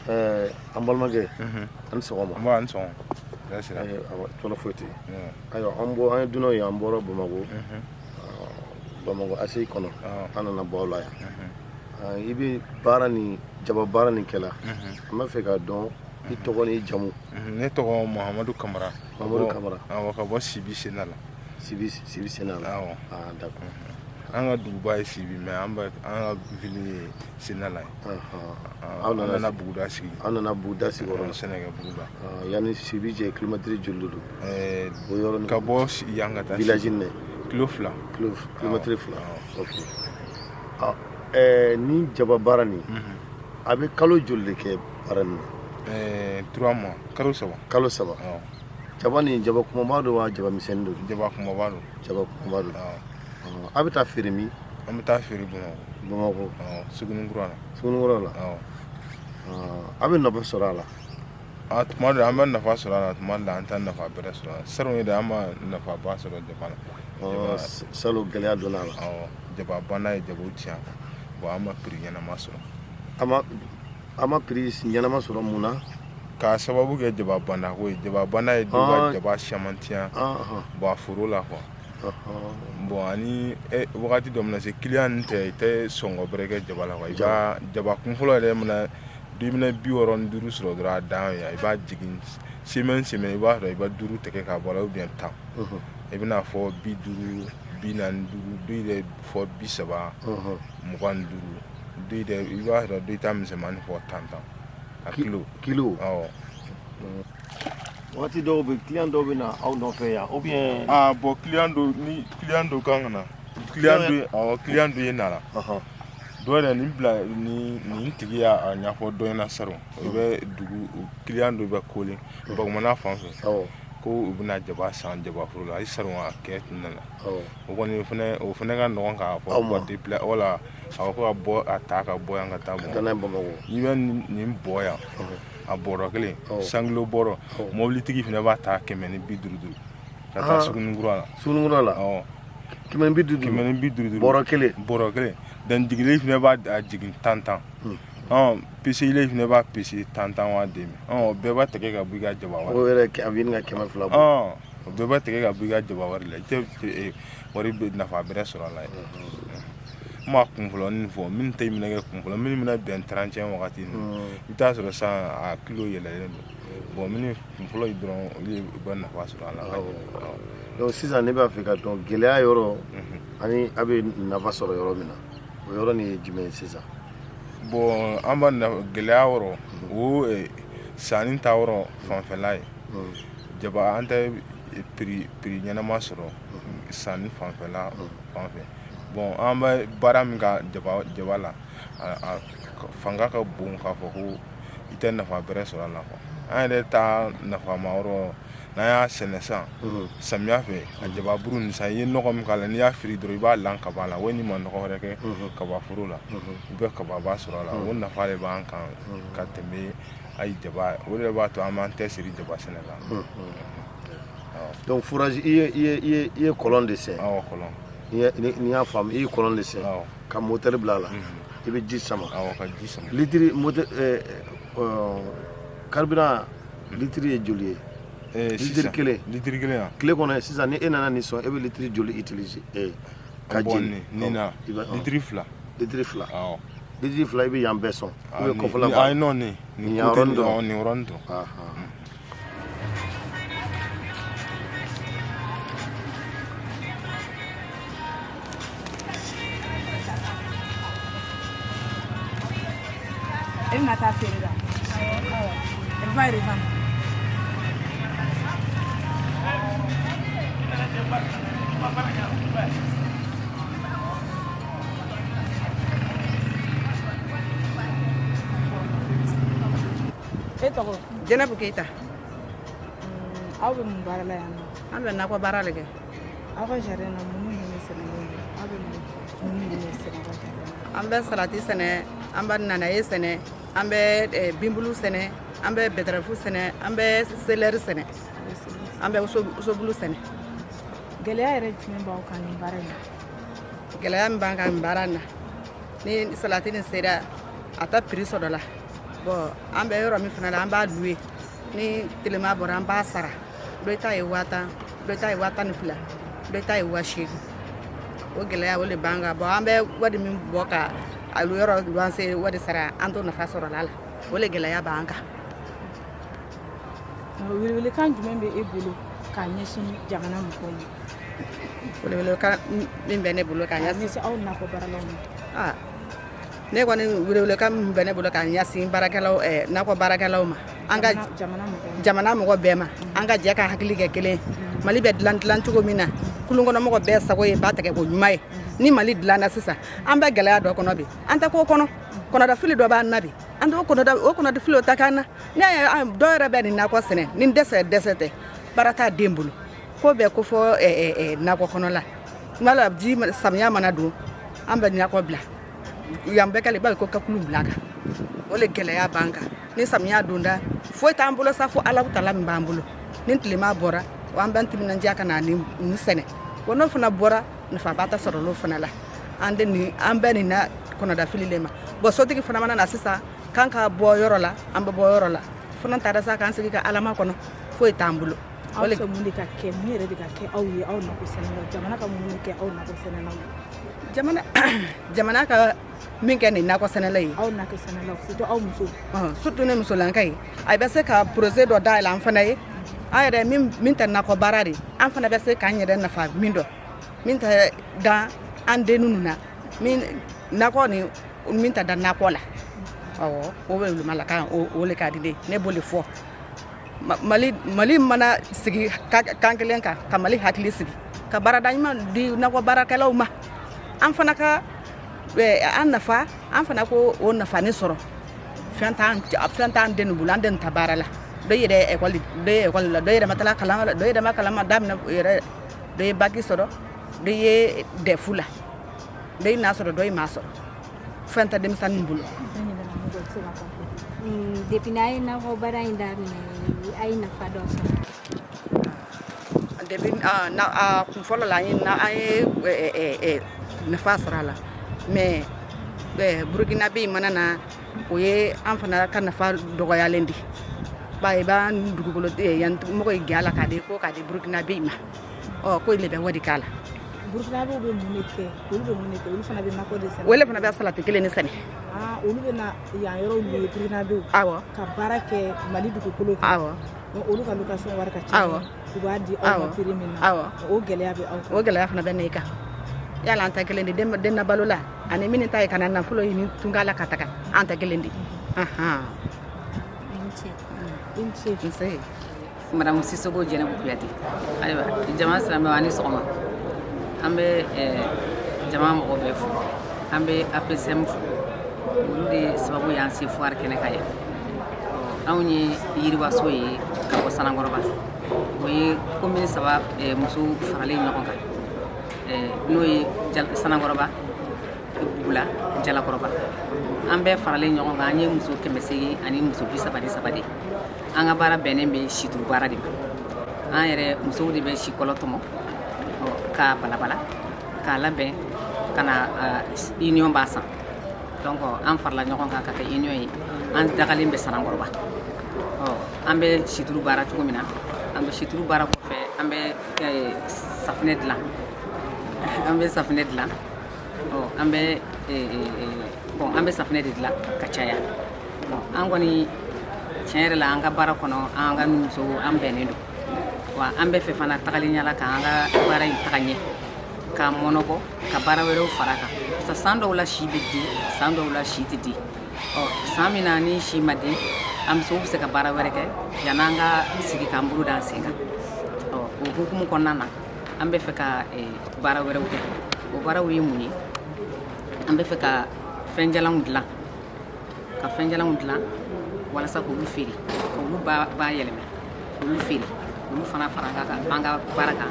An balimakɛ an sɔgɔma an sɔn tɔnɔ foyi tɛ ayiwa an ye dunan ye an bɔra bamakɔ bamakɔ ase kɔnɔ an nana bɔ la yan i bɛ jaba baara nin kɛla an b'a fɛ k'a dɔn i tɔgɔ ni jamu. Ne tɔgɔ Mahamadu Kamara ka bɔ Sibi Sena la. Sibi Sena la d'accord. An ka duguba ye Sibi mais an ka ville ye Sena la. An nana buguda sigi. An nana buguda sigi yɔrɔ Sɛnɛkɛ buguda. Yani Sibi cɛ kilomɛtiri joli de don? O yɔrɔ ka bɔ yan ka taa village nin kilo 2 kilomɛtiri 2. Ok. Ni jaba baara nin a bɛ kalo joli de kɛ baara nin na? 3 mois kalo 3. Kalo 3. Jaba nin jaba kumaba don wa jaba misɛnnin don? Jaba kumaba don. Jaba kumaba don. A bɛ taa feere min? An bɛ taa feere Bamakɔ. Sugunikura la. Sugunikura la. A bɛ nafa sɔrɔ a la? Tuma dɔ an bɛ nafa sɔrɔ a la, tuma dɔ la an tɛ nafa bɛrɛ sɔrɔ a la. Salon ye de an ma nafaba sɔrɔ jaba la. Salon gɛlɛya donna a la. Jaba bana ye jabaw tiɲɛ bon an ma prix ɲɛnama sɔrɔ. A ma prix ɲɛnama sɔrɔ mun na? K'a sababu kɛ jaba bana ko ye. Jaba bana ye dɔw ka jaba caman tiɲɛ bon a foro la quoi. Bon ani wagati dɔ mana se client nin tɛ i tɛ sɔn ka bɛrɛ kɛ jaba la quoi. I b'a jaba kun fɔlɔ yɛrɛ mana 65 sɔrɔ dɔrɔn a dan ye i b'a jigin semaine i b'a sɔrɔ i bɛ 5 tigɛ k'a bɔ a la ou bien 10. I bɛna fɔ 50, 45, dɔw yɛrɛ fɔ 30, 25, dɔw yɛrɛ i b'a sɔrɔ dɔw ta misɛnmanin fɔ 10 a kilo. Waati dɔw bɛ client dɔw bɛ na aw nɔfɛ yan ou bien bon client dɔ kan ka na client dɔ ye nala dɔw yɛrɛ nin tigi y'a ɲɛfɔ dɔ ɲɛna salon i bɛ client dɔ bɛ Kole Bagumana fan fɛ ko u bɛna jaba san jaba foro la a ye salon a kɛ tun nana o kɔni o fana ka nɔgɔn k'a fɔ wala a ko ka bɔ a ta ka bɔ yan ka taa Bamakɔ i bɛ nin bɔ yan a bɔrɔ kelen sangilo bɔrɔ mobilitigi fana b'a ta 150 ka taa Sugunikura la 150 bɔrɔ kelen dan jigili fana b'a jigin 10 peseli fana b'a pese 10 wa demi bɛɛ b'a tigɛ ka bɔ i ka jaba wari o yɛrɛ a bɛ ɲini ka 200 bɔ o bɛɛ b'a tigɛ ka bɔ i ka jaba wari la i tɛ wari nafa bɛrɛ sɔrɔ a la n ma kunfɔlɔnin fɔ min tɛ minɛ kɛ kunfɔlɔ min minɛ bɛn 31 wagati ninnu i t'a sɔrɔ san a kilo yɛlɛlen don bon min kunfɔlɔ yi dɔrɔn olu ye bɛ nafa sɔrɔ a la donc sisan ne b'a fɛ ka dɔn gɛlɛya yɔrɔ ani a bɛ nafa sɔrɔ yɔrɔ min na o yɔrɔ nin ye jumɛn ye sisan? Bon an b'a gɛlɛya yɔrɔ o sanni ta yɔrɔ fanfɛla ye jaba an tɛ prix ɲɛnama sɔrɔ sanni fanfɛla fan fɛ bon an bɛ baara min ka jaba la a fanga ka bon k'a fɔ ko i tɛ nafa bɛrɛ sɔrɔ a la quoi. An yɛrɛ ta nafama yɔrɔ n'an y'a sɛnɛ san samiya fɛ a jaba buru nin san i ye nɔgɔ min k'a la n'i y'a fili dɔrɔn i b'a lan kaba la n'i ma nɔgɔ wɛrɛ kɛ kaba foro la i bɛ kababa sɔrɔ a la o nafa de b'an kan ka tɛmɛ ayi jaba o de b'a to an b'an tɛsiri jaba sɛnɛ la. Donc fourrage i ye kɔlɔn de sen? Kɔlɔn. N'i y'a faamu i ye kɔlɔn de sen ka moteur bila a la i bɛ ji sama. Ka ji sama. Litiri moteur carburant litiri ye joli ye? Litiri kelen. Litiri kelen yan. Tile kɔnɔ sisan ni e nana nin sɔn e bɛ litiri joli utiliser ka jeni? Nin na litiri 2. Litiri 2. Litiri 2 i bɛ yan bɛɛ sɔn ou bien kɔfɛla b'a? Ayi non nin yɔrɔnin dɔrɔn. E bɛna taa feere la? Elle va y revendre. E tɔgɔ? Jɛnɛbu Keyita. Aw bɛ mun baara la yan nɔ? An bɛ nakɔ baara de kɛ. Aw ka jardin na mun ni mun de sɛnɛlen don? Aw bɛ mun ni mun de sɛnɛ aw ka jardin na? An bɛ salati sɛnɛ, an bɛ nanaye sɛnɛ, an bɛ binbulu sɛnɛ, an bɛ betarafu sɛnɛ, an bɛ seleri sɛnɛ, an bɛ wosobulu sɛnɛ. Gɛlɛya yɛrɛ jumɛn b'aw kan nin baara in na? Gɛlɛya min b'an kan nin baara in na ni salati nin sera a ta prix sɔrɔ la bon an bɛ yɔrɔ min fana la an b'a louer ni tilema bɔra an b'a sara dɔ ta ye 1000 dɔ ta ye 12000 dɔ ta ye 8000 o gɛlɛya o le b'an kan bon an bɛ wari min bɔ ka a yɔrɔ luwanse wari sara an t'o nafa sɔrɔ la o le gɛlɛya b'an kan. Welewelekan jumɛn bɛ e bolo k'a ɲɛsin jamana mɔgɔw ma? Welewelekan min bɛ ne bolo k'a ɲɛsin aw nakɔ baaralaw ma. Ne kɔni welewelekan min bɛ ne bolo k'a ɲɛsin baarakɛlaw nakɔ baarakɛlaw ma an ka jamana mɔgɔ bɛɛ ma an ka jɛ ka hakili kɛ kelen Mali bɛ dilan cogo min na kulukɔnɔmɔgɔ bɛɛ sago ye ba tigɛ ko ɲuman ye ni Mali dilanna sisan an bɛ gɛlɛya dɔ kɔnɔ bi an tɛ k'o kɔnɔ kɔnɔdafili dɔ b'an na bi an tɛ o kɔnɔdafili o ta k'an na ne y'a dɔw yɛrɛ bɛ nin nakɔ sɛnɛ ni dɛsɛ tɛ baara t'a den bolo ko bɛɛ ko fɔ nakɔ kɔnɔ la wala ji samiya mana don an bɛ nakɔ bila yan bɛɛ kɛlen b'a ko kakulu bila kan o le gɛlɛya b'an kan ni samiya donda foyi t'an bolo sa fo Alahu Taala min b'an bolo ni tilema bɔra an bɛ timinandiya ka na ni sɛnɛ wa n'o fana bɔra nafaba tɛ sɔrɔ olu fana la an bɛ nin na kɔnɔdafili le ma bon sotigi fana mana na sisan kan ka bɔ yɔrɔ la an bɛ bɔ yɔrɔ la fana taara sa k'an sigi ka alama kɔnɔ foyi t'an bolo. Aw fɛ mun de ka kɛ mun yɛrɛ de ka kɛ aw ye aw nakɔ sɛnɛlaw jamana ka mun kɛ aw nakɔ sɛnɛlaw jamana ka min kɛ nin nakɔ sɛnɛla ye aw nakɔ sɛnɛlaw surtout aw muso surtout ne musolanka ye a bɛ se ka projet dɔ dayɛlɛ an fana ye an yɛrɛ min tɛ nakɔ baara de an fana bɛ se k'an yɛrɛ nafa min dɔ min tɛ dan an denninw na min nakɔ ni min tɛ dan nakɔ la awɔ o bɛ wulumala kan o le ka di ne b'o le fɔ Mali mana sigi kan kelen kan ka Mali hakili sigi ka baarada ɲuman di nakɔ baarakɛlaw ma an fana ka an nafa an fana ko o nafa ni sɔrɔ fɛn t'an den bolo an den ta baara la dɔ yɛrɛ ekɔli la dɔ yɛrɛ ma taa kalan la dɔ yɛrɛ ma kalan ma daminɛ yɛrɛ dɔ ye baki sɔrɔ dɔ ye dɛfu la dɔ ye n'a sɔrɔ dɔ ye ma sɔrɔ fɛn tɛ denmisɛnnin bolo. Depuis n'a ye nakɔ baara in daminɛ a ye nafa dɔ sɔrɔ. Depuis kun fɔlɔ la an ye nafa sɔrɔ a la mais Burukina bɛ mana na o ye an fana ka nafa dɔgɔyalen di ba i b'a dugukolo yan mɔgɔ ye gɛn a la k'a di Burukina bɛ ma ko ile bɛ wari k'a la. Burukina bɛ mun de kɛ olu fana bɛ nakɔ de sɛnɛ. Olu fana bɛ salati kelen de sɛnɛ. Olu bɛ na yan yɔrɔw ye Burukina bɛ ka baara kɛ Mali dugukolo kan. Awɔ. Olu ka location wari ka ca. Awɔ. U b'a di aw ma prix min na. Awɔ. O gɛlɛya bɛ aw kan. O gɛlɛya fana bɛ ne kan. Yala an tɛ kelen di den na balo la ani min ta ye ka na nafolo ɲini tunga la ka taga an tɛ kelen di. Madame Sissoko Jɛnɛbu Kuyate ayiwa jama silamɛw ani sɔgɔma an bɛ jama mɔgɔ bɛɛ fo an bɛ APSM fo olu de sababu y'an se foire kɛnɛ kan yan anw ye yiriwaso ye ka bɔ Sanakɔrɔba o ye commune 3 musow faralen ɲɔgɔn kan n'o ye Sanakɔrɔba Bugula Jalakɔrɔba an bɛɛ faralen ɲɔgɔn kan an ye muso 180 ani muso 33 de an ka baara bɛnnen bɛ situru baara de ma an yɛrɛ musow de bɛ si kɔlɔ tɔmɔ k'a balabala k'a labɛn ka na union b'a san donc an farala ɲɔgɔn kan ka kɛ union ye an dagalen bɛ Sanakɔrɔba an bɛ situru baara cogo min na an bɛ situru baara kɔfɛ an bɛ safinɛ dilan an bɛ safinɛ dilan an bɛ an bɛ safinɛ de dilan ka caya an kɔni tiɲɛ yɛrɛ la an ka baara kɔnɔ an ka musow an bɛnnen don wa an bɛ fɛ fana tagalen ɲala k'an ka baara in taga ɲɛ k'a mɔnɔbɔ ka baara wɛrɛw fara kan parce que san dɔw la si bɛ di san dɔw la si tɛ di san min na ni si ma di an musow bɛ se ka baara wɛrɛ kɛ yan'an ka sigi k'an bolo d'an sen kan o hukumu kɔnɔna na an bɛ fɛ ka baara wɛrɛw kɛ o baaraw ye mun ye an bɛ fɛ ka fɛnjalanw dilan ka fɛnjalanw dilan walasa k'olu feere k'olu ba yɛlɛmɛ k'olu feere olu fana fara an ka baara kan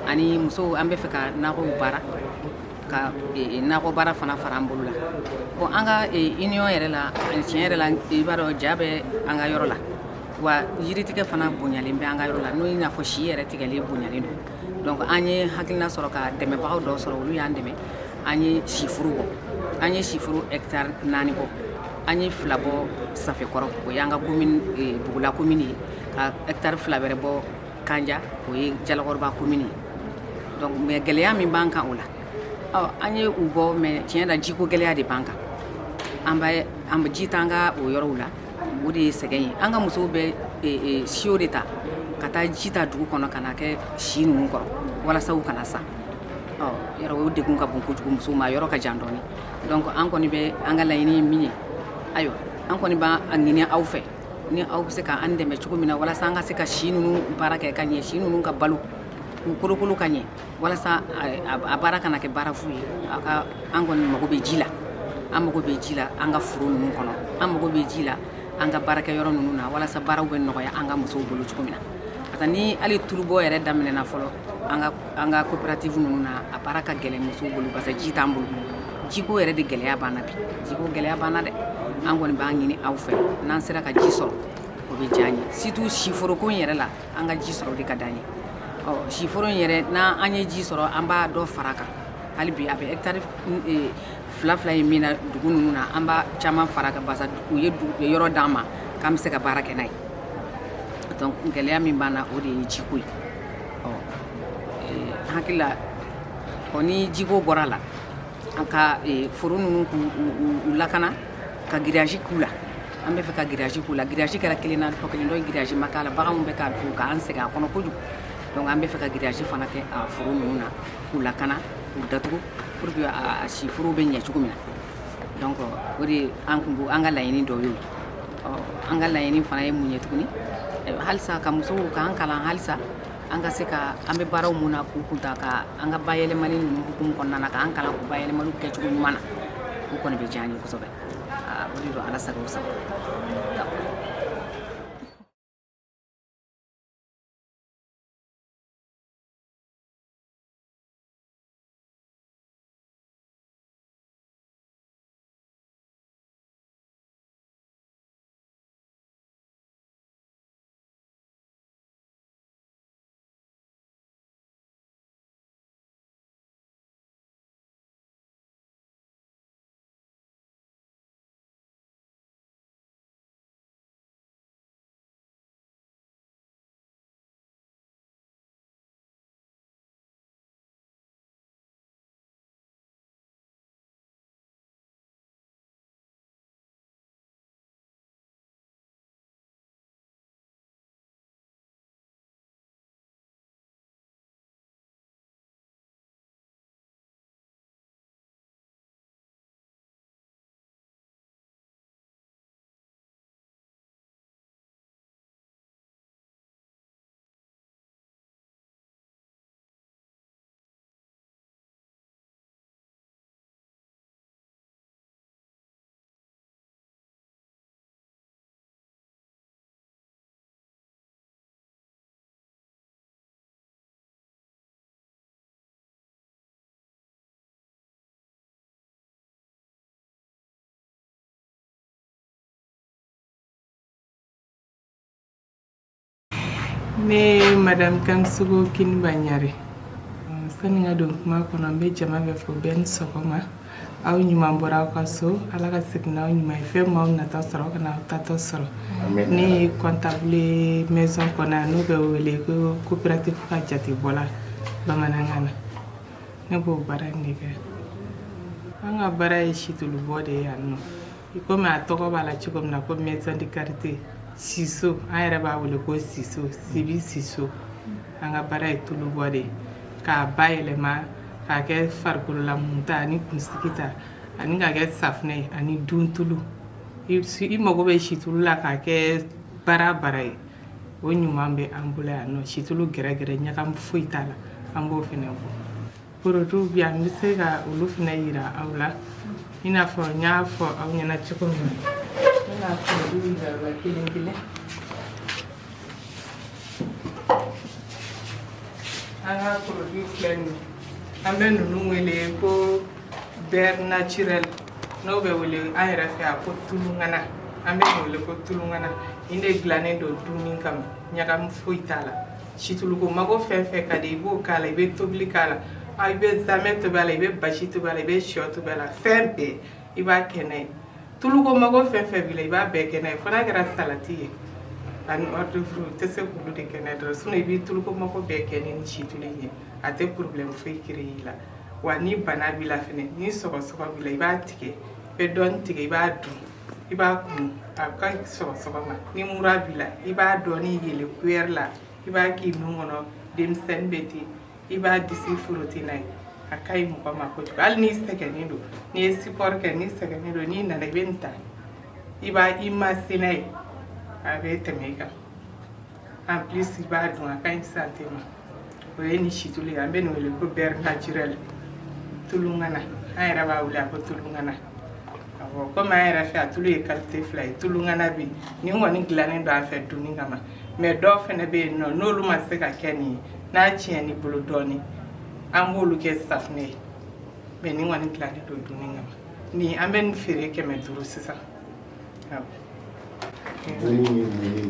ani musow an bɛ fɛ ka nakɔw baara ka nakɔ baara fana fara an bolo la bon an ka union yɛrɛ la tiɲɛ yɛrɛ la i b'a dɔn ja bɛ an ka yɔrɔ la wa yiritigɛ fana bonyalen bɛ an ka yɔrɔ la n'o in n'a fɔ si yɛrɛ tigɛlen bonyalen don donc an ye hakilina sɔrɔ ka dɛmɛbagaw dɔw sɔrɔ olu y'an dɛmɛ an ye sifuru bɔ an ye sifuru hectare 4 bɔ an ye 2 bɔ Safekɔrɔ o y'an ka commune Bugula commune ye ka hectare 2 wɛrɛ bɔ Kanja o ye Jalakɔrɔba commune ye donc mais gɛlɛya min b'an kan o la an ye u bɔ mais tiɲɛ na jiko gɛlɛya de b'an kan an bɛ ji t'an ka o yɔrɔw la o de ye sɛgɛn ye an ka musow bɛ siyo de ta ka taa ji ta dugu kɔnɔ ka na kɛ si ninnu kɔrɔ walasa u kana sa yɔrɔ o degun ka bon kojugu musow ma yɔrɔ ka jan dɔɔni donc an kɔni bɛ an ka laɲini ye min ye ayiwa an kɔni b'a ɲini aw fɛ ni aw bɛ se ka an dɛmɛ cogo min na walasa an ka se ka si ninnu baara kɛ ka ɲɛ si ninnu ka balo k'u kolokolo ka ɲɛ walasa a baara kana kɛ baara fu ye an kɔni mago bɛ ji la an mago bɛ ji la an ka foro ninnu kɔnɔ an mago bɛ ji la an ka baarakɛ yɔrɔ ninnu na walasa baaraw bɛ nɔgɔya an ka musow bolo cogo min na parce que ni hali turubɔ yɛrɛ daminɛna fɔlɔ an ka coopérative ninnu na a baara ka gɛlɛn musow bolo parce que ji t'an bolo jiko yɛrɛ de gɛlɛya b'an na bi jiko gɛlɛya b'an na dɛ an kɔni b'an ɲini aw fɛ n'an sera ka ji sɔrɔ o bɛ diya an ye surtout siforoko in yɛrɛ la an ka ji sɔrɔ o de ka d'an ye siforo in yɛrɛ n'an ye ji sɔrɔ an b'a dɔ fara kan hali bi a bɛ hectare 2 ye min na dugu ninnu na an b'a caman fara kan parce que u ye yɔrɔ d'an ma k'an bɛ se ka baara kɛ n'a ye donc gɛlɛya min b'an na o de ye jiko ye hakili la ni jiko bɔra la an ka foro ninnu k'u lakana ka girage k'u la an bɛ fɛ ka girage k'u la girage kɛra kelen na tɔ kelen dɔ girage ma k'a la baganw bɛ k'a dun k'an sɛgɛn a kɔnɔ kojugu donc an bɛ fɛ ka girage fana kɛ a foro ninnu na k'u lakana k'u datugu pour que a si foro bɛ ɲɛ cogo min na donc o de an ka laɲini dɔ ye an ka laɲini fana ye mun ye tuguni halisa ka musow k'an kalan halisa an ka se ka an bɛ baaraw mun na k'u kunta ka an ka bayɛlɛmali ninnu hukumu kɔnɔna na k'an kalan k'u bayɛlɛmaliw kɛcogo ɲuman na o kɔni bɛ diya an ye kosɛbɛ o de don ala sago sago. Ne Madame Kamsugo Kinbanyare. Sani nga don kuma kono be jama be fo ben sokoma aw nyuma bora ka so ala ka signa aw nyuma fe ma na ta soro kana ta to soro ni comptable maison kona no be wele ko coopérative ka jati bola bamanangana ne bo barande be anga bara e shitulu bode yanno iko ma to ko bala chikom na ko maison de quartier siso ayere ba wele ko siso sibi siso anga bara e tulu bode ka bayelema ka kɛ farikolo la munta ani kunsigita ani ka kɛ safunɛ ani duntulu i mago bɛ situlu la ka kɛ bara ye o ɲuman bɛ an bolo yan nɔ situlu gɛrɛgɛrɛ ɲagam foyi t'a la an b'o fɛnɛ bɔ produit bi an bɛ se ka olu fɛnɛ yira aw la i n'a fɔ n y'a fɔ aw ɲɛna cogo min na n bɛna produit yira aw la kelen kelen an ka produit filɛ nin ye an bɛ ninnu wele ko beurre naturel n'o bɛ wele an yɛrɛ fɛ yan ko tulungana an bɛ nin wele ko tulungana nin de dilannen don dumuni kama ɲagamu foyi t'a la situluko mago fɛn fɛn ka di i b'o k'a la i bɛ tobili k'a la i bɛ zamɛ tobi a la i bɛ basi tobi a la i bɛ sɔ tobi a la fɛn bɛɛ i b'a kɛ n'a ye tulu ko mago fɛn fɛn b'i la i b'a bɛɛ kɛ n'a ye fo n'a kɛra salati ye ani ordre fruit tɛ se k'olu de kɛ n'a ye dɔrɔn sinon i b'i tulu ko mago bɛɛ kɛ ni si tulu in ye a tɛ problème foyi créer i la wa ni bana b'i la fɛnɛ ni sɔgɔsɔgɔ b'i la i b'a tigɛ i bɛ dɔɔni tigɛ i b'a dun i b'a kun a ka sɔgɔsɔgɔ ma ni mura b'i la i b'a dɔɔni yɛlɛ cuillère la i b'a k'i nun kɔnɔ denmisɛnnin bɛ ten i b'a disi foroter n'a ye a ka ɲi mɔgɔ ma kojugu hali n'i sɛgɛnnen don n'i ye sport kɛ n'i sɛgɛnnen don n'i nana i bɛ nin ta i b'a i masser n'a ye a bɛ tɛmɛ i kan en plus i b'a dun a ka ɲi santé ma o ye nin si tulu ye an bɛ nin wele ko beurre naturel tulu ŋana an yɛrɛ b'a wele a ko tulu ŋana awɔ komi an yɛrɛ fɛ a tulu ye qualité fila ye tulu ŋana bɛ yen nin kɔni dilannen don an fɛ dunni kama mais dɔw fɛnɛ bɛ yen nɔ n'olu ma se ka kɛ nin ye n'a tiɲɛn'i bolo dɔɔni an b'olu kɛ safunɛ ye mais nin kɔni dilannen don dunni kama nin an bɛ nin feere 500 sisan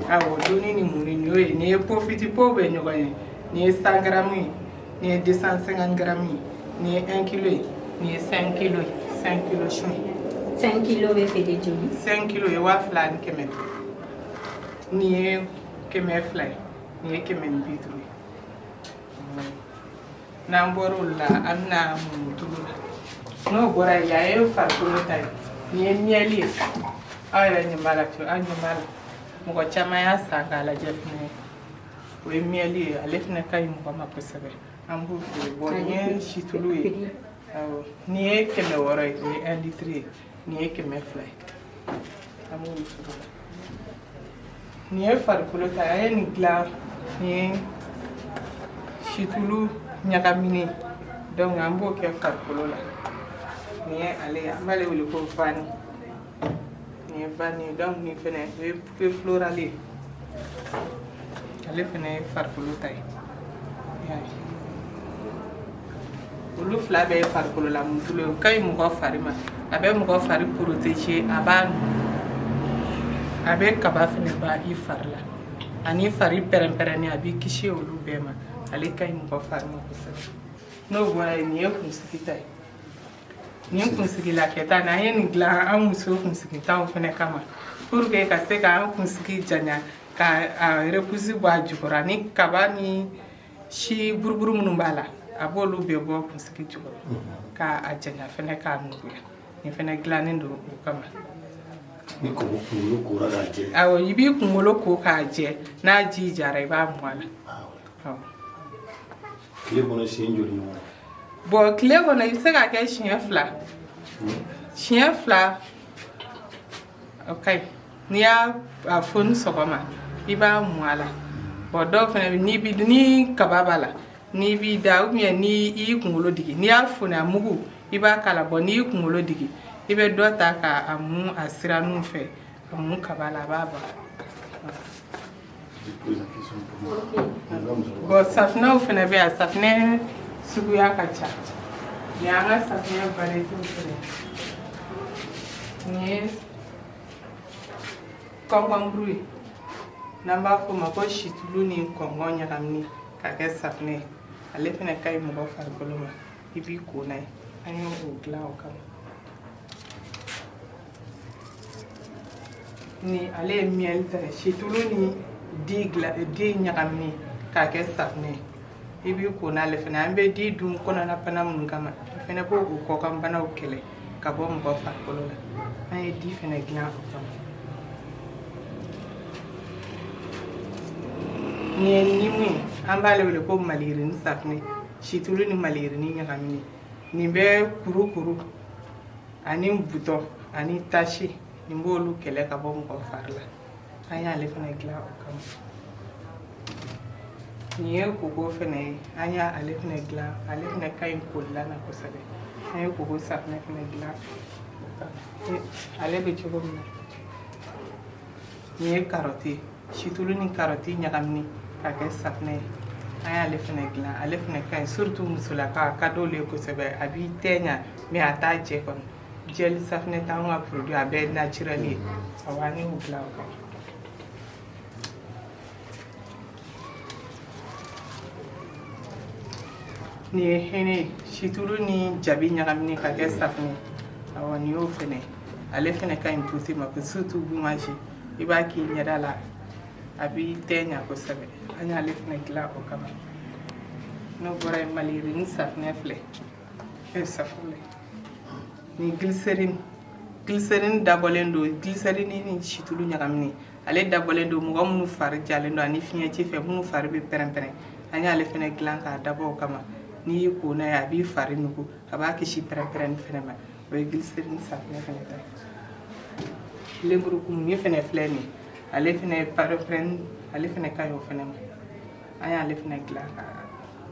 awɔ dunni ni muni nin y'o ye nin ye pot fiti pot bɛ ɲɔgɔn ye nin ye 100 grammes ye nin ye 250 grammes ye nin ye 1 kilo ye nin ye 5 kilo ye 5 kilo sun 5 kilo bɛ feere joli 5 kilo ye 2,200 nin ye 200 ye nin ye 150 ye n'an bɔra o la an bɛna mun tulu la n'o bɔra yen a ye farikolo ta ye nin ye miɛli ye aw yɛrɛ ɲɛ b'a la fiyewu an ɲɛ b'a la mɔgɔ caman y'a san k'a lajɛ fɛnɛ o ye miɛli ye ale fɛnɛ ka ɲi mɔgɔ ma kosɛbɛ an b'o feere bon nin ye situlu ye awɔ nin ye 600 ye nin ye 1 litre ye nin ye 200 ye an b'o feere nin ye farikolo ta a ye nin dilan nin ye situlu ɲagaminen donc an b'o kɛ farikolo la nin ye ale ye an b'ale wele ko vani nin ye vani ye donc nin fɛnɛ o ye poupe florale ye ale fɛnɛ ye farikolo ta ye olu fila bɛɛ ye farikolo la mun tulu ye o ka ɲi mɔgɔ fari ma a bɛ mɔgɔ fari protéger a b'a a bɛ kaba fɛnɛ ban i fari la ani fari pɛrɛn-pɛrɛnni a b'i kisi olu bɛɛ ma ale ka ɲi mɔgɔ fari ma kosɛbɛ n'o bɔra yen nin ye kunsigi ta ye nin kunsigila kɛta n'an ye nin dilan an muso kunsigitaw fɛnɛ kama pour que ka se k'an kunsigi janya ka a repousse bɔ a jukɔrɔ ni kaba ni si buruburu minnu b'a la a b'olu bɛɛ bɔ kunsigi jukɔrɔ k'a janya fɛnɛ k'a nuguya nin fɛnɛ dilannen don o kama ni kunkolo kora k'a jɛ awɔ i b'i kunkolo ko k'a jɛ n'a ji jara i b'a mɔ a la awɔ tile kɔnɔ siɲɛ joli ɲɔgɔn bon tile kɔnɔ i bɛ se k'a kɛ siɲɛ fila ok n'i y'a foni sɔgɔma i b'a mɔ a la bon dɔw fɛnɛ bɛ ni kaba b'a la n'i b'i da ou bien ni i y'i kunkolo digi n'i y'a foni a mugu i b'a k'a la bon n'i y'i kunkolo digi i bɛ dɔ ta k'a mun a siraninw fɛ a mun kaba la a b'a ban bon safunɛw fɛnɛ bɛ yan safunɛ suguya ka ca nin y'an ka safunɛ varietéw fɛnɛ nin ye kɔnkɔnburu ye n'an b'a fɔ o ma ko situlu ni kɔngɔ ɲagaminen k'a kɛ safunɛ ye ale fɛnɛ ka ɲi mɔgɔ farikolo ma i b'i ko n'a ye an ye o dilan o kama ni ale ye miɛli ta ye situlu ni di ɲagaminen k'a kɛ safunɛ ye i b'i ko n'ale fɛnɛ an bɛ di dun kɔnɔna bana minnu kama a fɛnɛ b'o kɔkan banaw kɛlɛ ka bɔ mɔgɔ farikolo la an ye di fɛnɛ dilan o kama nin ye nimu ye an b'ale wele ko maliyirini safunɛ situlu ni maliyirini ɲagaminen nin bɛ kurukuru ani butɔ ani tasi nin b'olu kɛlɛ ka bɔ mɔgɔ fari la an y'ale fɛnɛ dilan o kama nin ye koko fɛnɛ ye an y'ale fɛnɛ dilan ale fɛnɛ ka ɲi kolila na kosɛbɛ an ye koko safunɛ fɛnɛ dilan ale bɛ cogo min na nin ye karɔti ye situlu ni karɔti ɲagaminen k'a kɛ safunɛ ye an y'ale fɛnɛ dilan ale fɛnɛ ka ɲi surtout musolaka a ka d'olu ye kosɛbɛ a b'i tɛ ɲa mais a t'a jɛ kɔni jɛli safunɛ t'anw ka produit a bɛɛ naturel ye awɔ an y'o dilan o kama nin ye hɛnɛ ye situlu ni jabi ɲagaminen ka kɛ safunɛ awɔ nin y'o fɛnɛ ale fɛnɛ ka ɲi tuuti ma ko surtout boulangerie i b'a k'i ɲɛda la a b'i tɛɲa kosɛbɛ an y'ale fɛnɛ dilan o kama n'o bɔra ye maliyirini safinɛ filɛ safunɛ ni glycérine dabɔlen don glycérine ni situlu ɲagaminen ale dabɔlen don mɔgɔ minnu fari jalen don ani fiɲɛ ci fɛ minnu fari bɛ pɛrɛn-pɛrɛn an y'ale fɛnɛ dilan k'a dabɔ o kama n'i y'i ko n'a ye a b'i fari nugu a b'a kisi pɛrɛn-pɛrɛnni fɛnɛ ma o ye glycérine safinɛ fɛnɛ ta ye lemurukumuni fɛnɛ filɛ nin ye ale fɛnɛ pɛrɛn-pɛrɛnni ale fɛnɛ ka ɲi o fɛnɛ ma an y'ale fɛnɛ dilan ka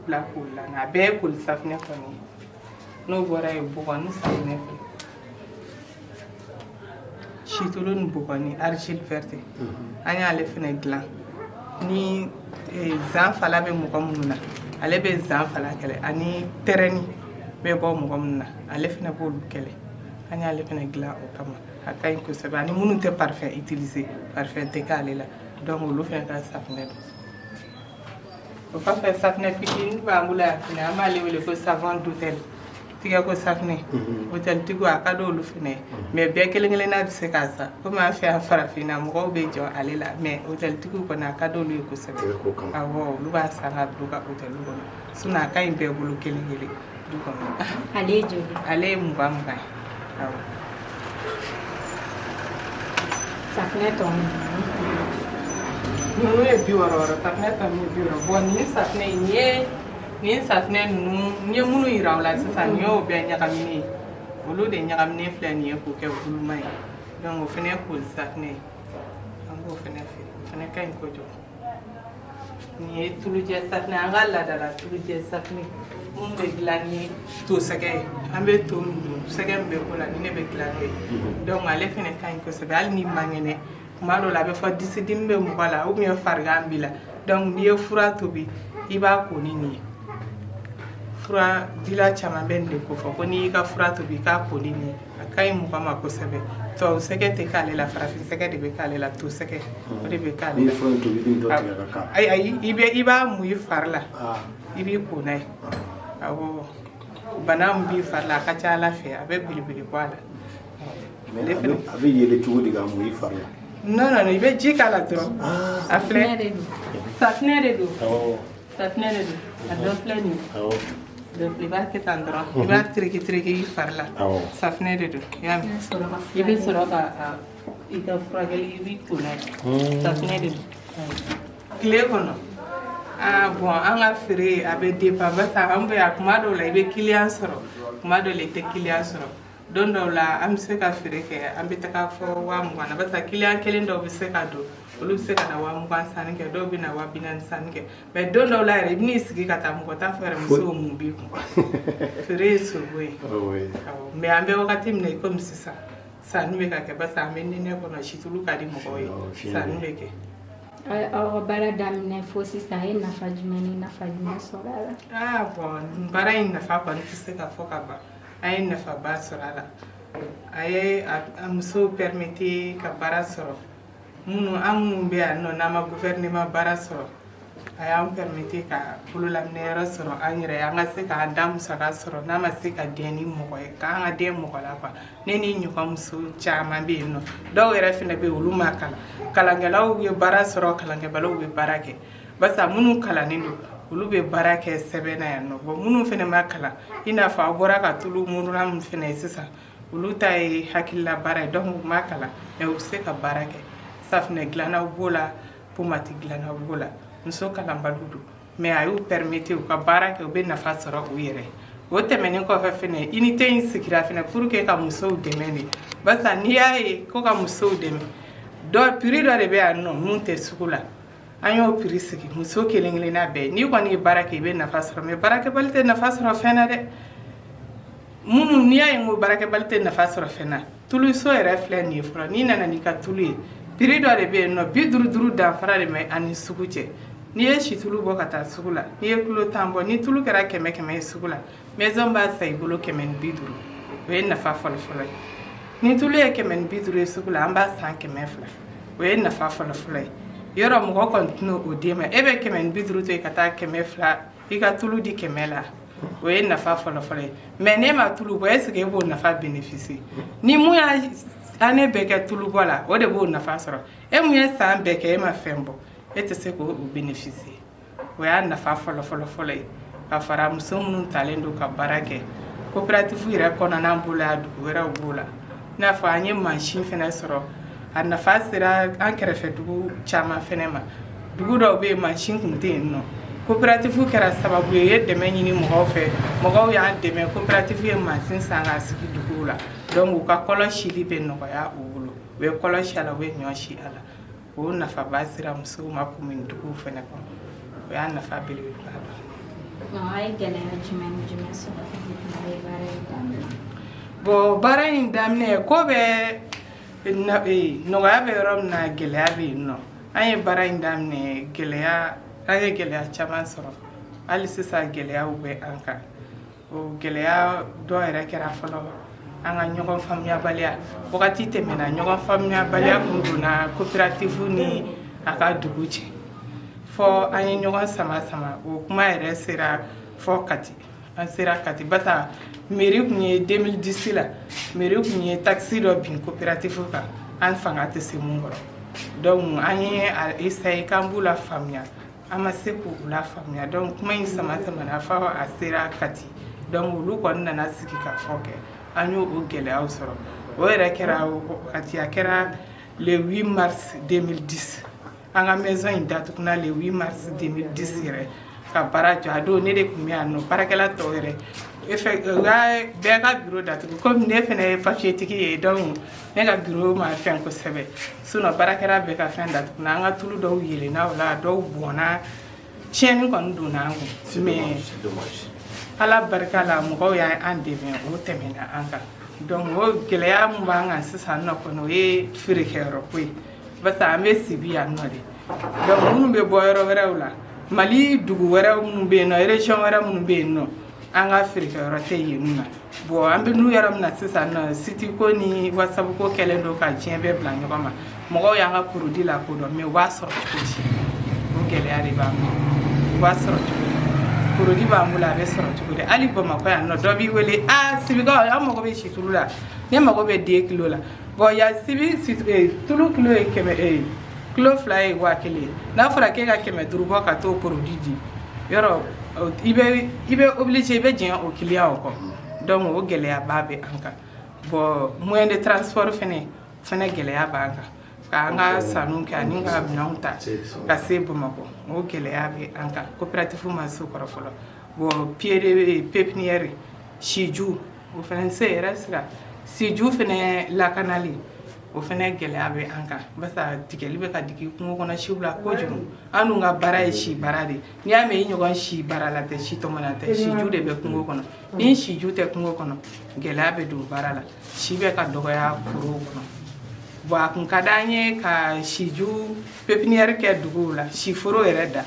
bila koli la nka a bɛɛ ye koli safinɛ kɔni ye n'o bɔra ye bɔgɔni safinɛ fɛ situlu ni bɔgɔni argile verte an y'ale fɛnɛ dilan ni zan fala bɛ mɔgɔ minnu na ale bɛ zan fala kɛlɛ ani tɛrɛni bɛ bɔ mɔgɔ minnu na ale fɛnɛ b'olu kɛlɛ an y'ale fɛnɛ dilan o kama a ka ɲi kosɛbɛ ani minnu tɛ parfum utiliser parfum tɛ k'ale la donc olu fɛnɛ ka safinɛ don o kɔfɛ safinɛ fitinin b'an bolo yan fɛnɛ an b'ale wele ko savon d'hôtel tigɛ ko safinɛ hôtel tigiw a ka d'olu fɛnɛ ye mais bɛɛ kelen kelenna bɛ se k'a san komi an fɛ yan farafinna mɔgɔw bɛ jɔ ale la mais hôtel tigiw kɔni a ka d'olu ye kosɛbɛ awɔ olu b'a san ka bila u ka hôtel kɔnɔ sinon a ka ɲi bɛɛ bolo kelen kelen du kɔnɔ ale ye joli ale ye 20 ye awɔ safinɛ tɔ ninnu ye 60 safinɛ tɔ min ye 60 bon nin safinɛ nin safinɛ ninnu n ye minnu yira aw la sisan nin y'o bɛɛ ɲagaminen ye olu de ɲagaminen filɛ nin ye k'o kɛ buluma ye donc o fɛnɛ ye koli safinɛ ye an b'o fɛnɛ feere o fɛnɛ ka ɲi kojugu nin ye tulujɛ safinɛ an ka laadala tulujɛ safinɛ mun bɛ dilan ni to sɛgɛ ye an bɛ to min don sɛgɛ min bɛ ko la ni ne bɛ dilan n'o ye donc ale fɛnɛ ka ɲi kosɛbɛ hali ni man kɛnɛ tuma dɔw la a bɛ fɔ disi dimi bɛ mɔgɔ la ou bien farigan b'i la donc n'i ye fura tobi i b'a ko ni nin ye fura dila caman bɛ nin de ko fɔ ko n'i y'i ka fura tobi i k'a ko ni nin ye a ka ɲi mɔgɔ ma kosɛbɛ tubabu sɛgɛ tɛ k'ale la farafin sɛgɛ de bɛ k'ale la to sɛgɛ o de bɛ k'ale la ayi i b'a mun i fari la i b'i ko n'a ye awɔ bana min b'i fari la a ka ca ala fɛ a bɛ belebele bɔ a la a bɛ yɛlɛ cogo di ka mun i fari la non i bɛ ji k'a la dɔrɔn a filɛ safinɛ de don safinɛ de don a dɔ filɛ nin ye i b'a kɛ tan dɔrɔn i b'a tereke i fari la safinɛ de don i y'a mɛn i bɛ sɔrɔ ka i ka furakɛli i b'i ko n'a ye safinɛ de don tile kɔnɔ bon an ka feere a bɛ dépend barisa an bɛ yan tuma dɔw la i bɛ kiliyan sɔrɔ tuma dɔw la i tɛ kiliyan sɔrɔ don dɔw la an bɛ se ka feere kɛ an bɛ taga fɔ 20 na barisa kiliyan kelen dɔw bɛ se ka don olu bɛ se ka na 20 sanni kɛ dɔw bɛ na 40 sanni kɛ mais don dɔw la yɛrɛ i bɛ n'i sigi ka taa mɔgɔ t'a fɔ yɛrɛ musow mun b'i kun feere ye sogo ye mais an bɛ wagati min na i komi sisan sanni bɛ ka kɛ barisa an bɛ nɛnɛ kɔnɔ situlu ka di mɔgɔw ye sanni bɛ kɛ aw ka baara daminɛ fo sisan a ye nafa jumɛn ni nafa jumɛn sɔrɔ a la bon baara in nafa kɔni tɛ se ka fɔ ka ban an ye nafaba sɔrɔ a la a ye a musow permettre ka baara sɔrɔ an minnu bɛ yan nɔ n'an ma gouvernement baara sɔrɔ a y'an permettre ka bololaminɛyɔrɔ sɔrɔ an yɛrɛ ye an ka se k'an da musaka sɔrɔ n'a ma se ka den ni mɔgɔ ye k'an ka den mɔgɔ la quoi ne ni ɲɔgɔn muso caman bɛ yen nɔ dɔw yɛrɛ fɛnɛ bɛ yen olu ma kalan kalankɛlaw ye baara sɔrɔ kalankɛbaliw bɛ baara kɛ barisa minnu kalannen don olu bɛ baara kɛ sɛbɛn na yan nɔ bon minnu fɛnɛ ma kalan i n'a fɔ a bɔra ka tulu muruna min fɛnɛ ye sisan olu ta ye hakilila baara ye donc u ma kalan mais u bɛ se ka baara kɛ safinɛ dilannaw b'o la pomati dilannaw b'o la muso kalanbaliw don mais a y'u permettre u ka baara kɛ u bɛ nafa sɔrɔ u yɛrɛ o tɛmɛnen kɔfɛ fɛnɛ unité in sigira fɛnɛ pour que ka musow dɛmɛ de barisa n'i y'a ye ko ka musow dɛmɛ prix dɔ de bɛ yan nɔ mun tɛ sugu la an y'o prix sigi muso kelen kelenna bɛɛ n'i kɔni ye baara kɛ i bɛ nafa sɔrɔ mais baarakɛbali tɛ nafa sɔrɔ fɛn na dɛ minnu n'i y'a ye ko baarakɛbali tɛ nafa sɔrɔ fɛn na tuluso yɛrɛ filɛ nin ye fɔlɔ n'i nana n'i ka tulu ye prix dɔ de bɛ yen nɔ 50 danfara de bɛ ani sugu cɛ n'i ye situlu bɔ ka taa sugu la n'i ye kilo 10 bɔ ni tulu kɛra 100 ye sugu la maison b'a san i bolo 150 o ye nafa fɔlɔ-fɔlɔ ye ni tulu ye 150 ye sugu la an b'a san 200 o ye nafa fɔlɔ-fɔlɔ ye yɔrɔ mɔgɔ kɔni tɛna o d'e ma e bɛ 150 to yen ka taa 200 i ka tulu di 100 la o ye nafa fɔlɔ-fɔlɔ ye mais n'e ma tulu bɔ est-ce que e b'o nafa bénéficier ni mun y'a année bɛɛ kɛ tulubɔ la o de b'o nafa sɔrɔ e mun ye san bɛɛ kɛ e ma fɛn bɔ e tɛ se k'o bénéficier o y'a nafa fɔlɔ ye ka fara muso minnu talen don ka baara kɛ coopérative yɛrɛ kɔnɔna bolo ya dugu wɛrɛw b'o la i n'a fɔ an ye mansin fɛnɛ sɔrɔ a nafa sera an kɛrɛfɛ dugu caman fɛnɛ ma dugu dɔw bɛ yen mansin kun tɛ yen nɔ coopérative kɛra sababu ye ye dɛmɛ ɲini mɔgɔw fɛ mɔgɔw y'an dɛmɛ coopérative ye mansin san k'a sigi duguw la donc u ka kɔlɔsili bɛ nɔgɔya u bolo u bɛ kɔlɔsi a la u bɛ ɲɔ si a la o nafaba sera musow ma commune duguw fɛnɛ kɔnɔ o y'a nafa belebeleba dɔ a ye gɛlɛya jumɛn ni jumɛn sɔrɔ a ye baara in daminɛ bon baara in daminɛ ko bɛ nɔgɔya bɛ yɔrɔ min na gɛlɛya bɛ yen nɔ an ye baara in daminɛ an ye gɛlɛya caman sɔrɔ hali sisan gɛlɛyaw bɛ an kan o gɛlɛya dɔ yɛrɛ kɛra fɔlɔ an ka ɲɔgɔn faamuyabaliya wagati tɛmɛna ɲɔgɔn faamuyabaliya kun donna coopérative ni a ka dugu cɛ fɔ an ye ɲɔgɔn sama o kuma yɛrɛ sera fɔ Kati an sera Kati basa mairie kun ye 2010 la mairie kun ye taxe dɔ bin coopérative kan an fanga tɛ se mun kɔrɔ donc an ye essayer k'an b'u la faamuya an ma se k'u la faamuya donc kuma in sama na fɔ a sera Kati donc olu kɔni nana sigi ka fɔ kɛ an y'o gɛlɛyaw sɔrɔ o yɛrɛ kɛra Kati a kɛra le 8 mars 2010 an ka maison in datuguna le 8 mars 2010 yɛrɛ ka baara jɔ a don ne de kun bɛ yan nɔ baarakɛla tɔw yɛrɛ bɛɛ ka bureau datugu komi ne fɛnɛ ye papier tigi ye donc ne ka bureau ma fɛn kosɛbɛ sinon baarakɛla bɛɛ ka fɛn datuguna an ka tulu dɔw yelenna o la dɔw bɔnna tiɲɛni kɔni donna an kun mais ala barika la mɔgɔw y'an dɛmɛ o tɛmɛna an kan donc o gɛlɛya mun b'an kan sisan nɔ kɔni o ye feerekɛyɔrɔ ko ye basa an bɛ sibi yan nɔ de donc minnu bɛ bɔ yɔrɔ wɛrɛw la Mali dugu wɛrɛw minnu bɛ yen nɔ région wɛrɛ minnu bɛ yen nɔ an ka feerekɛyɔrɔ tɛ yen nɔ bon an bɛ n'u yɔrɔ min na sisan nɔ site ko ni whatsapp ko kɛlen don ka diɲɛ bɛɛ bila ɲɔgɔn ma mɔgɔw y'an ka produit lakodɔn mais u b'a sɔrɔ cogo di o gɛlɛya de b'an bolo u b'a sɔrɔ cogo di produit b'an bolo a bɛ sɔrɔ cogo di hali Bamakɔ yan nɔ dɔ b'i wele sibikaw an mago bɛ situlu la ne mago bɛ 2 kilo la bon ya sibi tulu kilo ye 100 kilo 2 ye 1000 n'a fɔra k'e ka 500 bɔ ka t'o produit di yɔrɔ i bɛ obligé i bɛ jɛn o client kɔ donc o gɛlɛyaba bɛ an kan bon moyen de transport fɛnɛ gɛlɛya b'an kan k'an ka sanu kɛ ani ka minɛnw ta ka se Bamakɔ o gɛlɛya bɛ an kan coopérative ma se o kɔrɔ fɔlɔ bon pépinière siju o fɛnɛ se yɛrɛ sira siju fɛnɛ lakanali o fɛnɛ gɛlɛya bɛ an kan basa tigɛli bɛ ka digi kungo kɔnɔ siw la kojugu an dun ka baara ye si baara de n'i y'a mɛn i ɲɔgɔn si baara la tɛ si tɔmɔna tɛ siju de bɛ kungo kɔnɔ ni siju tɛ kungo kɔnɔ gɛlɛya bɛ don baara la si bɛ ka dɔgɔya forow kɔnɔ bon a kun ka d'an ye ka siju pépinière kɛ duguw la siforo yɛrɛ da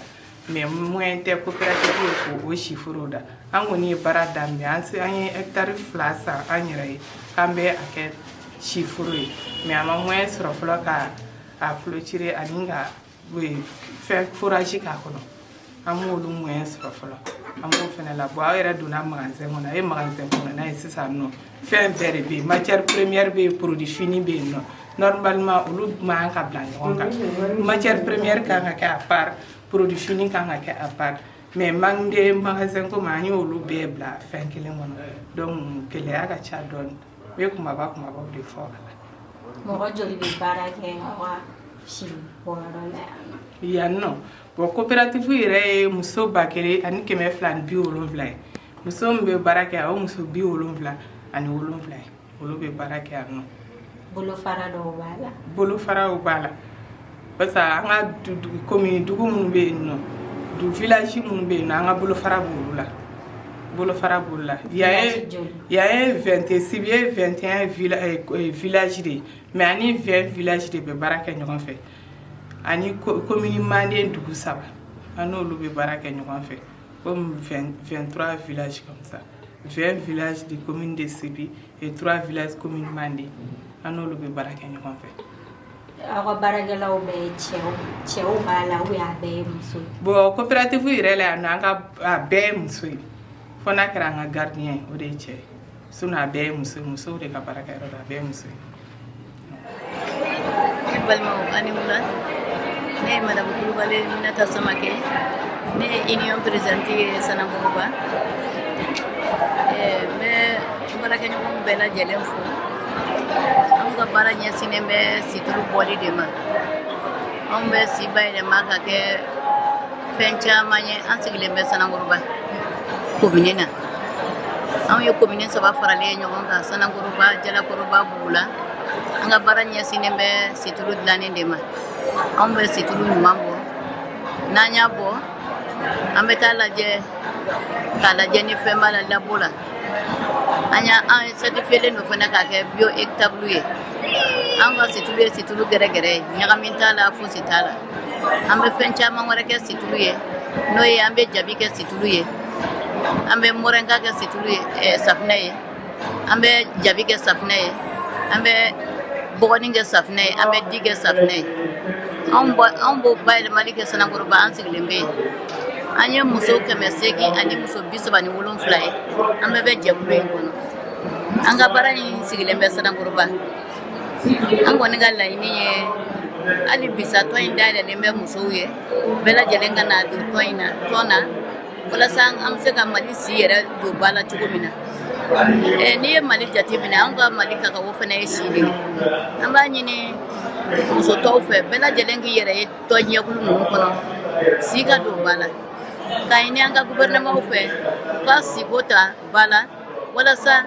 mais moyen tɛ coopérative ye k'o siforo da an kɔni ye baara daminɛ an ye hectare 2 san an yɛrɛ ye k'an bɛ a kɛ siforo ye mais a ma moyen sɔrɔ fɔlɔ ka a clôturer ani ka fɛn forage k'a kɔnɔ an m'olu moyen sɔrɔ fɔlɔ an b'o fɛnɛ la bon aw yɛrɛ donna magasin kɔnɔ a ye magasin kɔnɔ n'a ye sisan nɔ fɛn bɛɛ de bɛ yen matière première bɛ yen produit fini bɛ yen nɔ normalement olu man ka bila ɲɔgɔn kan matière première kan ka kɛ à part produit fini kan ka kɛ à part mais manque de magasin ko ma an y'olu bɛɛ bila fɛn kelen kɔnɔ donc gɛlɛya ka ca dɔɔni u ye kumabaw de fɔ a la. mɔgɔ joli bɛ baara kɛ aw ka si bɔyɔrɔ la yan nɔ bon coopérative yɛrɛ ye muso 1270 ye muso min bɛ baara kɛ o muso 77 ye olu bɛ baara kɛ yan nɔ. bolofara dɔw b'a la. bolofaraw b'a la parce que an ka commune dugu minnu bɛ yen nɔ du village minnu bɛ yen nɔ an ka bolofara b'olu la. bolofara b'olu la. Il y a 21 villages de mais ani 20 villages de bɛ baara kɛ ɲɔgɔn fɛ ani commune Manden dugu 3 an n'olu bɛ baara kɛ ɲɔgɔn fɛ comme 23 villages comme ça 20 villages de commune de Sibi et 3 villages commune Manden an n'olu bɛ baara kɛ ɲɔgɔn fɛ. aw ka baarakɛlaw bɛ cɛw b'a la ou a bɛɛ ye muso ye. bon coopérative yɛrɛ la yan nɔ an ka a bɛɛ ye muso ye fɔ n'a kɛra an ka gardien o de ye cɛ ye sinon a bɛɛ ye muso de ka baarakɛyɔrɔ la a bɛɛ ye muso ye. balimaw ani wula ne ye madame Kulubali Minata Samake ne ye union présidente ye Sananguruba n bɛ baarakɛɲɔgɔn bɛɛ lajɛlen fo anw ka baara ɲɛsinnen bɛ situlu bɔli de ma anw bɛ si bayɛlɛma ka kɛ fɛn caman ye an sigilen bɛ Sananguruba komine na anw ye komine 3 faralen ɲɔgɔn kan Sananguruba Jalakɔrɔba Bugula an ka baara ɲɛsinnen bɛ situlu dilannen de ma anw bɛ situlu ɲuman bɔ n'an y'a bɔ an bɛ taa lajɛ k'a lajɛ ni fɛn b'a la labo la an certifielen do fana k'a kɛ bioétable ye an ka situlu ye situlu gɛrɛgɛrɛ ye ɲagamin t'a la fosi t'a la an bɛ fɛn caman wɛrɛ kɛ situlu ye n'o ye an bɛ jabi kɛ situlu ye an bɛ moringa kɛ situlu ye safunɛ ye an bɛ jabi kɛ safunɛ ye an bɛ bɔgɔni kɛ safunɛ ye an bɛ di kɛ safunɛ ye anw b'o bayɛlɛmali kɛ Sananguruba an sigilen bɛ yen an ye muso 800 ani muso 37 ye an bɛɛ bɛ jɛkulu in kɔnɔ an ka baara in sigilen bɛ Sananguruba an kɔni ka laɲini ye hali bisa tɔn in dayɛlɛlen bɛ musow ye bɛɛ lajɛlen ka na don tɔn na walasa an bɛ se ka Mali si yɛrɛ don ba la cogo min na n'i ye Mali jate minɛ an ka Mali kakawo fana ye si de ye an b'a ɲini muso tɔw fɛ bɛɛ lajɛlen k'i yɛrɛ ye tɔn ɲɛkulu ninnu kɔnɔ si ka don ba la ka ɲini an ka gouvernement fɛ u ka siko ta ba la walasa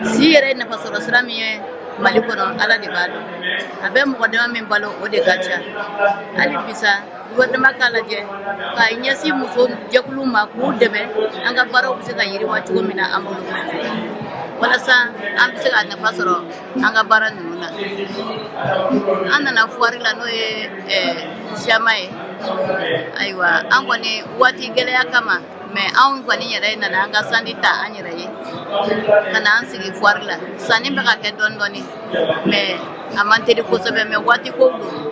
si yɛrɛ ye nafasɔrɔ sira min ye Mali kɔnɔ Ala de b'a dɔn a bɛ mɔgɔ dama min balo o de ka ca hali bisa gouvernement k'a lajɛ k'a ɲɛsin muso jɛkulu ma k'u dɛmɛ an ka baaraw bɛ se ka yiriwa cogo min na an bolo walasa an bɛ se ka nafa sɔrɔ an ka baara ninnu na an nana foire la n'o ye Siama ye ayiwa an kɔni waati gɛlɛya kama mais anw kɔni yɛrɛ nana an ka sandi ta an yɛrɛ ye ka na an sigi foire la sanni bɛ ka kɛ dɔɔni dɔɔni mais a man teli kosɛbɛ mais waati kow don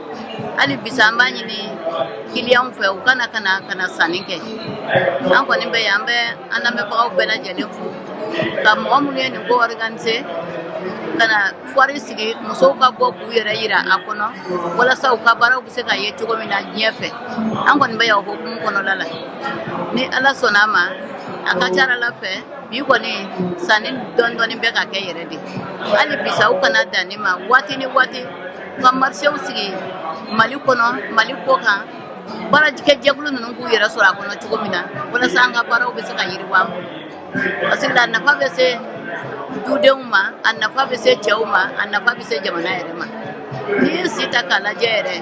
hali bisa an b'a ɲini client fɛ u kana sanni kɛ an kɔni bɛ yan an bɛ an lamɛnbagaw bɛɛ lajɛlen fo ka mɔgɔ minnu ye nin ko organiser ka na foire sigi musow ka bɔ k'u yɛrɛ yira a kɔnɔ walasa u ka baaraw bɛ se ka ye cogo min na diɲɛ fɛ an kɔni bɛ yan o hukumu kɔnɔla la ni Ala sɔnna a ma a ka ca Ala fɛ bi kɔni sanni dɔɔni dɔɔni bɛ ka kɛ yɛrɛ de hali bisa u kana dan ne ma waati ni waati ka marchew sigi Mali kɔnɔ Mali kɔ kan baarakɛ jɛkulu ninnu k'u yɛrɛ sɔrɔ a kɔnɔ cogo min na walasa an ka baaraw bɛ se ka yiriwa an bolo parce que a nafa bɛ se dudenw ma a nafa bɛ se cɛw ma a nafa bɛ se jamana yɛrɛ ma n'i ye si ta k'a lajɛ yɛrɛ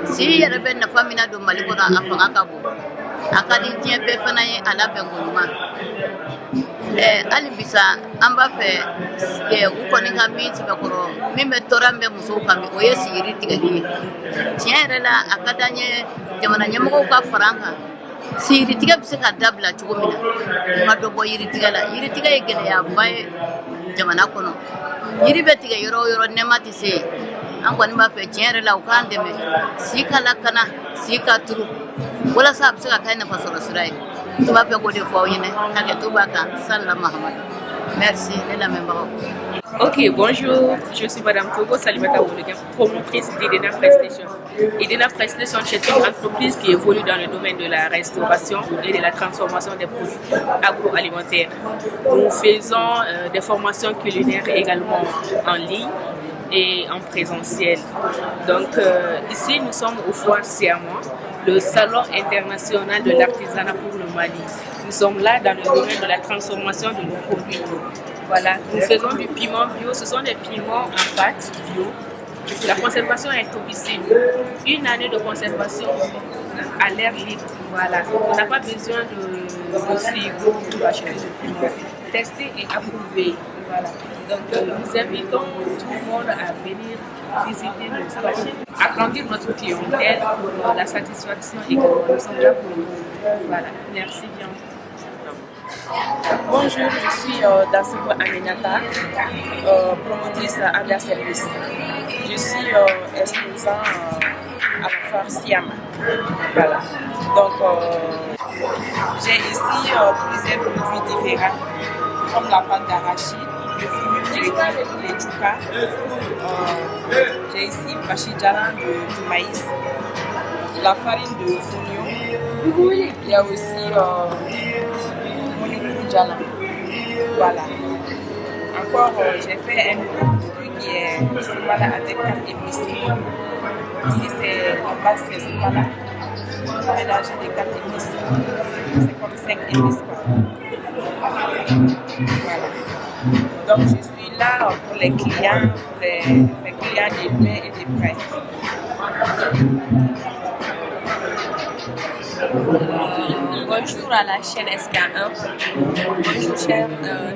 si yɛrɛ bɛ nafa min na don Mali kɔnɔ a fanga ka bon a ka di diɲɛ bɛɛ fana ye a labɛn ko ɲuman hali bisa an b'a fɛ u kɔni ka min sɛbɛkɔrɔ min bɛ tɔɔrɔ bɛ musow kan o ye si yiri tigɛli ye tiɲɛ yɛrɛ la a ka d'an ye jamana ɲɛmɔgɔw ka fara an kan si yiritigɛ bɛ se ka dabila cogo min na ka dɔ bɔ yiritigɛ la yiritigɛ ye gɛlɛyaba ye jamana kɔnɔ yiri bɛ tigɛ yɔrɔ o yɔrɔ nɛma tɛ se yen an kɔni b'a fɛ tiɲɛ yɛrɛ la u k'an dɛmɛ si ka lakana si ka turu walasa a bɛ se ka kɛ nafasɔrɔ sira ye n b'a fɛ k'o de fɔ aw ɲɛna hakɛto b'a kan Salila Mahamadu merci ne lamɛnbagaw. Ok, bonjour, je suis Madame Togo Salimata Wologuin, promotrice d'Edena Prestation. Edena Prestation, c'est une entreprise qui évolue dans le domaine de la restauration et de la transformation des produits agroalimentaires. Nous faisons des formations culinaires également en ligne et en présentiel. Donc ici, nous sommes au Foire Siama, le salon international de l'artisanat pour le Mali. Nous sommes là dans le domaine de la transformation de nos produits. Voilà, nous faisons du piment bio, ce sont des piments en pâte bio. La conservation est topicine. Une année de conservation à l'air libre. Voilà, on n'a pas besoin de frigo pour acheter du piment. Testé et approuvé. Voilà. Donc nous invitons tout le monde à venir visiter nos stations, agrandir notre clientèle pour la satisfaction également. Nous sommes là pour vous. Voilà, merci bien. Bonjour, je suis Dassiko Aminata, promotrice Ada Service. Je suis exposant à la Foire Siama. Voilà. Donc, j'ai ici plusieurs produits différents, comme la pâte d'arachide, j'ai les Djouka. J'ai ici Bachidjala du maïs, la farine de fonio. Il y a aussi Monikouridjala. Voilà. Encore, j'ai fait un produit qui est Soumala avec 4 épices. Ici, c'est en base, c'est Soumala. Mélanger les 4 épices. C'est comme 5 épices. Voilà. Donc, je suis là pour les clients, les clients des mains et des prêts. Bonjour à la chaîne SK1. Bonjour chers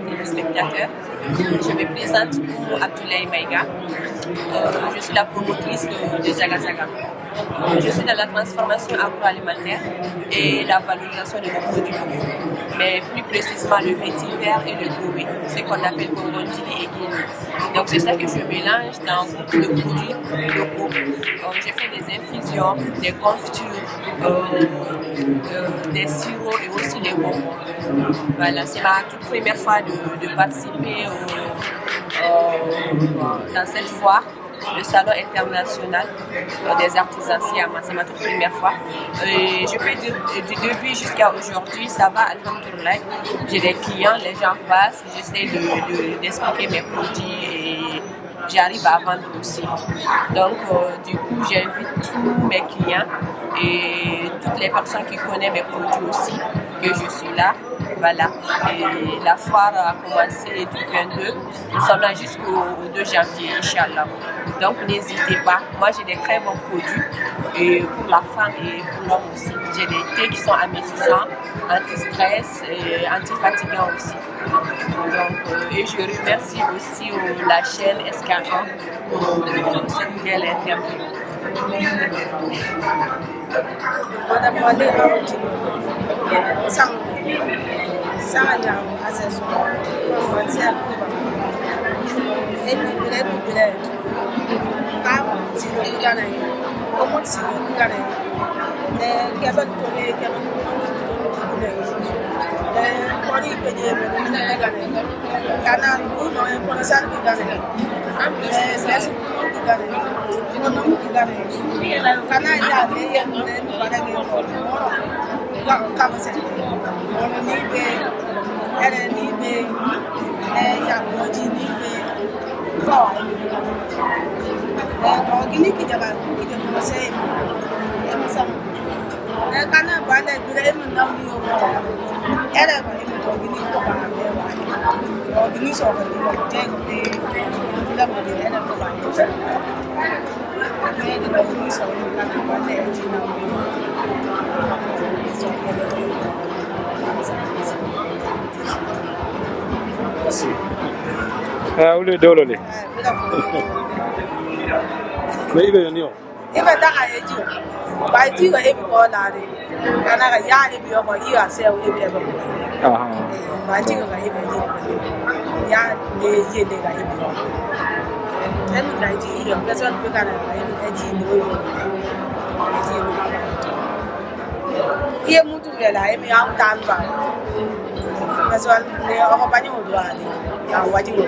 téléspectateurs. Je me présente pour Abdoulaye Maïga. Je suis la promotrice de Zaga Zaga. Je suis dans la transformation agroalimentaire et la valorisation de nos produits locaux, mais plus précisément le vétiver et le gourmet, ce qu'on appelle Kongondili et Guinée. Donc c'est ça que je mélange dans beaucoup de produits locaux. Je fais des infusions, des confitures, des sirops et aussi des bonbons. Voilà, c'est ma toute première fois de participer dans cette foire, le salon international des artisans Siama. C'est ma toute première fois. Et je peux dire du début jusqu'à aujourd'hui, ça va, alhamdoulilah. J'ai des clients, les gens passent, j'essaie d'expliquer mes produits et j'arrive à vendre aussi. Donc, du coup, j'invite tous mes clients et toutes les personnes qui connaissent mes produits aussi, que je suis là. Voilà. Et la foire a commencé du 22. Nous sommes là jusqu'au 2 janvier, Inch'Allah. Donc, n'hésitez pas. Moi, j'ai des très bons produits et pour la femme et pour l'homme aussi. J'ai des thés qui sont amincissants, anti-stress et anti-fatigants aussi. Donc, et je remercie aussi la chaîne SK1 pour cette belle interview. Madame Wale Sanganya assessment commencer à et puis pas si le gars comment si le gars qui a fait tourner qui a pour y payer le gars kana nous non pour ça le gars c'est kana ya le para que kama se ni be era ni be ya moji ni be ko ko gini ki jaba ko se e sa kana bana bire mun na ni yo era ba e mo gini ko ba be wa ko gini so ko te ko te da mo era ko ba Merci. Où le dollar? Mais il est venu. Il va d'ailleurs dire, bah tu vas être bon là, on a rien et puis on va y aller au bien. Ah. Bah tu vas être bien. Ya les yeux de la bien. Même là il y a personne peut gagner la dit nous. Il est monté là et mais en temps pas. Parce que les accompagnants au droit aller. Il y a wadi au bien.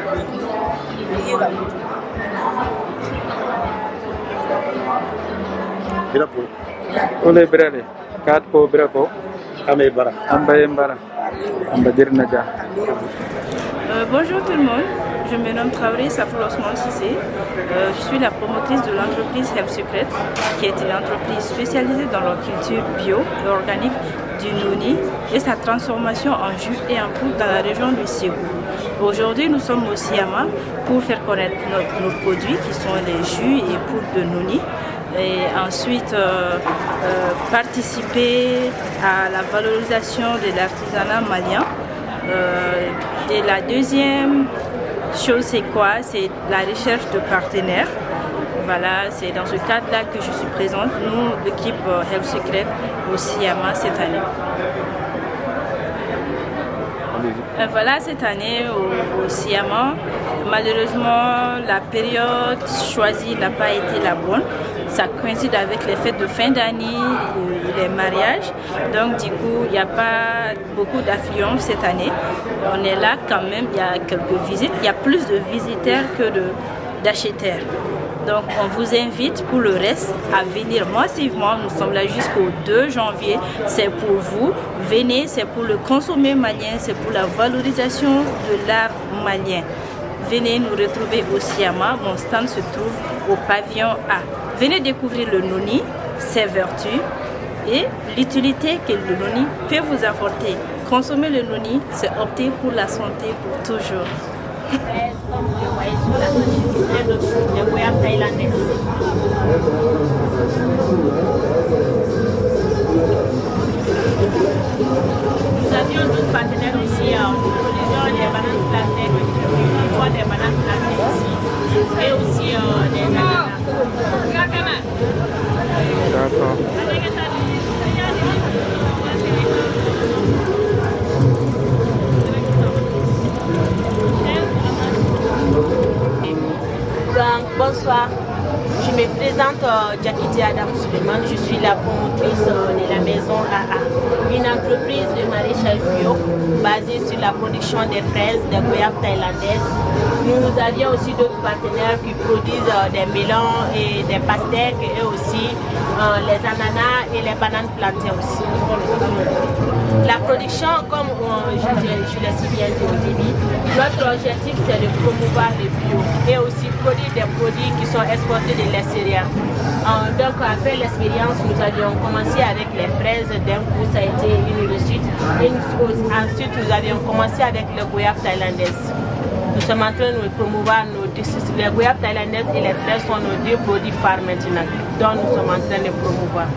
Il va monter. Birapo. Oleh berale. Kat po birapo. Amé bara. Ambaye mbara. Ambadir naja. Bonjour tout le monde, je me nomme Traoré Safou Osman Cissé. Je suis la promotrice de l'entreprise Health Secret, qui est une entreprise spécialisée dans la culture bio et organique du Nouni et sa transformation en jus et en poudre dans la région du Ségou. Aujourd'hui, nous sommes au Siama pour faire connaître nos produits qui sont les jus et poudres de Nouni. Et ensuite participer à la valorisation de l'artisanat malien. Et la deuxième chose, c'est quoi? C'est la recherche de partenaires. Voilà, c'est dans ce cadre-là que je suis présente, nous, l'équipe Health Secret au Siama cette année. Voilà, cette année au Siama, Malheureusement, la période choisie n'a pas été la bonne. Ça coïncide avec les fêtes de fin d'année, les mariages. Donc du coup, il n'y a pas beaucoup d'affluence cette année. On est là quand même, il y a quelques visites. Il y a plus de visiteurs que d'acheteurs. Donc on vous invite pour le reste à venir massivement. Nous sommes là jusqu'au 2 janvier. C'est pour vous. Venez, c'est pour le consommer malien, c'est pour la valorisation de l'art malien. Venez nous retrouver au Siama. Mon stand se trouve au pavillon A. Venez découvrir le noni, ses vertus et l'utilité que le noni peut vous apporter. Consommer le noni, c'est opter pour la santé pour toujours. Nous avions d'autres partenaires aussi, nous produisions des bananes plantains, nous faisons des bananes plantains ici, et aussi des ananas. D'accord. Bonsoir, je me présente Jakiti Adam Suleiman, je suis la promotrice de la maison AA, une entreprise de maraîchage bio basée sur la production des fraises, des goyaves thaïlandaises. Nous avions aussi d'autres partenaires qui produisent des melons et des pastèques et aussi les ananas et les bananes plantées aussi. La production, comme je l'ai si bien dit au début, notre objectif c'est de promouvoir le bio et aussi produire des produits qui sont exportés de l'extérieur. Donc après l'expérience, nous avions commencé avec les fraises, d'un coup ça a été une réussite. Ensuite nous avions commencé avec les goyaves thaïlandaises. Nous sommes en train de promouvoir les goyaves thaïlandaises et les fraises sont nos deux produits phares maintenant, dont nous sommes en train de promouvoir.